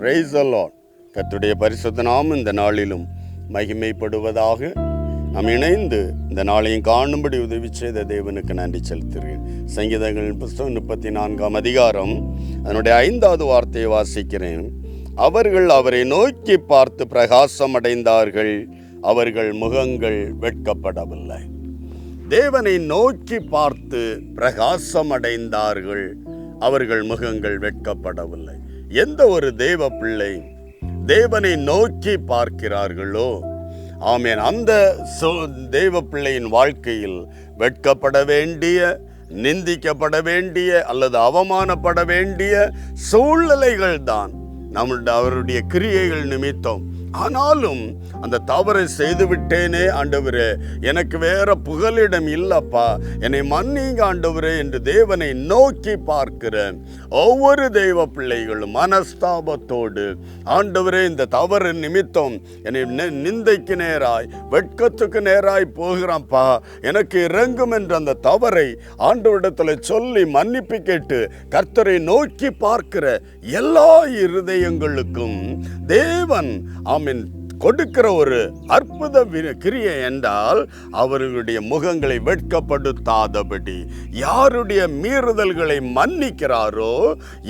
Praise the Lord. கர்த்தருடைய பரிசுத்த நாமம் இந்த நாளிலும் மகிமைப்படுவதாக. நாம் இணைந்து இந்த நாளையும் காணும்படி உதவி செய்த தேவனுக்கு நன்றி செலுத்துகிறேன். சங்கீதங்களின் புஸ்தகம் 34ஆம் அதிகாரம் அதனுடைய 5வது வார்த்தையை வாசிக்கிறேன். அவர்கள் அவரை நோக்கி பார்த்து பிரகாசம் அடைந்தார்கள், அவர்கள் முகங்கள் வெட்கப்படவில்லை. தேவனை நோக்கி பார்த்து பிரகாசம் அடைந்தார்கள், அவர்கள் முகங்கள் வெட்கப்படவில்லை. எந்த ஒரு தேவ பிள்ளை தேவனை நோக்கி பார்க்கிறார்களோ, ஆமென், அந்த தேவ பிள்ளையின் வாழ்க்கையில் வெட்கப்பட வேண்டிய, நிந்திக்கப்பட வேண்டிய அல்லது அவமானப்பட வேண்டிய சூழ்நிலைகள் தான் அவருடைய கிரியைகள் நிமித்தம். ஆனாலும் அந்த தவறை செய்து விட்டேனே ஆண்டவரே, எனக்கு வேற புகலிடம் இல்லப்பா, என்னை மன்னிங்க ஆண்டவரே என்று தேவனை நோக்கி பார்க்கிற ஒவ்வொரு தெய்வ பிள்ளைகளும் மனஸ்தாபத்தோடு, ஆண்டவரே இந்த தவறு நிமித்தம் என்னை நிந்தைக்கு நேராய், வெட்கத்துக்கு நேராய் போகிறான்ப்பா, எனக்கு இறங்கும் என்ற அந்த தவறை ஆண்டவரிடத்தில் சொல்லி மன்னிப்பு கேட்டு கர்த்தரை நோக்கி பார்க்கிற எல்லா இருதயங்களுக்கும் தேவன் ஆமென் கொடுக்கிற ஒரு அற்புத கிரியை என்றால், அவர்களுடைய முகங்களை வெட்கப்படுத்தாதபடி யாருடைய மீறுதல்களை மன்னிக்கிறாரோ,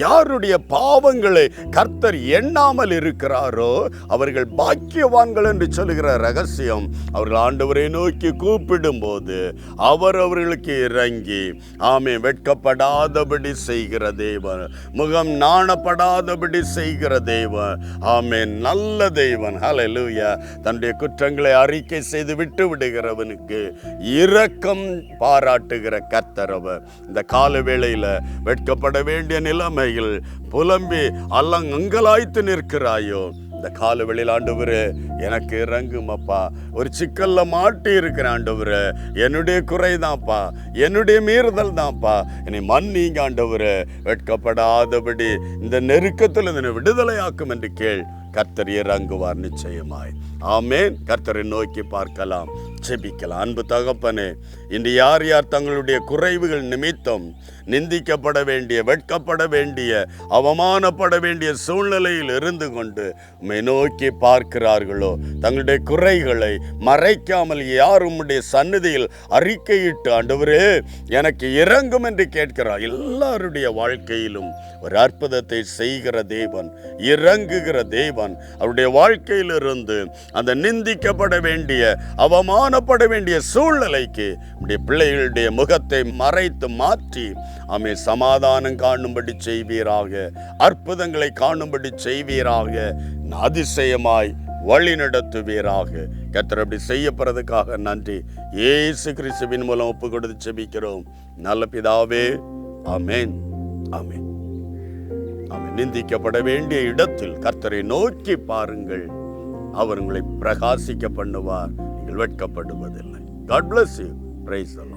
யாருடைய பாவங்களை கர்த்தர் எண்ணாமல் இருக்கிறாரோ அவர்கள் பாக்கியவான்கள் என்று சொல்லுகிற ரகசியம். அவர்கள் ஆண்டவரை நோக்கி கூப்பிடும் போது அவர் அவர்களுக்கு இறங்கி ஆமென் வெட்கப்படாதபடி செய்கிற தேவன், முகம் நாணப்படாதபடி செய்கிற தேவன், ஆமென், நல்ல தேவன். ஹல்லேலூயா. தன்னுடைய குற்றங்களை அறிக்கை செய்து விட்டு விடுகிறவனுக்கு இரக்கம் பாராட்டுகிற கர்த்தர் அவர். இந்த கால வேளையில வெட்கப்பட வேண்டிய நிலைமையில் புலம்பி அங்கலாய்த்து நிற்கிறாயோ, இந்த கால வேளையில் ஆண்டவரே எனக்கு இறங்கும் அப்பா, ஒரு சிக்கல்ல மாட்டி இருக்கிற ஆண்டவரே, என்னுடைய குறைதான்ப்பா, என்னுடைய மீறுதல் தான்ப்பா, என்னை மன்னிங்க ஆண்டவரே, வெட்கப்படாதபடி இந்த நெருக்கத்தில் என்னை விடுதலையாக்கும் என்று கேள். கர்த்தர் இறங்குவார் நிச்சயமாய். ஆமென். கர்த்தரை நோக்கி பார்க்கலாம், ஜெபிக்கலாம். அன்பு தகப்பனே, இன்று யார் யார் தங்களுடைய குறைவுகள் நிமித்தம் நிந்திக்கப்பட வேண்டிய, வெட்கப்பட வேண்டிய, அவமானப்பட வேண்டிய சூழ்நிலையில் இருந்து கொண்டு உம்மை நோக்கி பார்க்கிறார்களோ, தங்களுடைய குறைகளை மறைக்காமல் யார் உம்முடைய சந்நிதியில் அறிக்கையிட்டு ஆண்டவரே எனக்கு இறங்கும் என்று கேட்கிறார் எல்லாருடைய வாழ்க்கையிலும் ஒரு அற்புதத்தை செய்கிற தேவன், இறங்குகிற தேவன். அவருடைய வாழ்க்கையிலிருந்து அந்த நிந்திக்கப்பட வேண்டிய, அவமானப்பட வேண்டிய சூழ்நிலைக்கு நம்முடைய பிள்ளைகளுடைய முகத்தை மறைத்து மாற்றி ஆமென் சமாதானம் காணும்படி செய்வீராக, அற்புதங்களை காணும்படி செய்வீராக, அதிசயமாய் வழி நடத்துவீராக. கர்த்தர் அப்படி செய்யப்படுறதுக்காக நன்றி. இயேசு கிறிஸ்துவின் மூலம் ஒப்பு கொடுத்து ஜெபிக்கிறோம் நல்ல பிதாவே. ஆமென், ஆமென், ஆமென். நிந்திக்கப்பட வேண்டிய இடத்தில் கர்த்தரை நோக்கி பாருங்கள், அவர் உங்களை பிரகாசிக்க பண்ணுவார், நீங்கள் வெட்கப்படுவதில்லை. God bless you. Praise the Lord.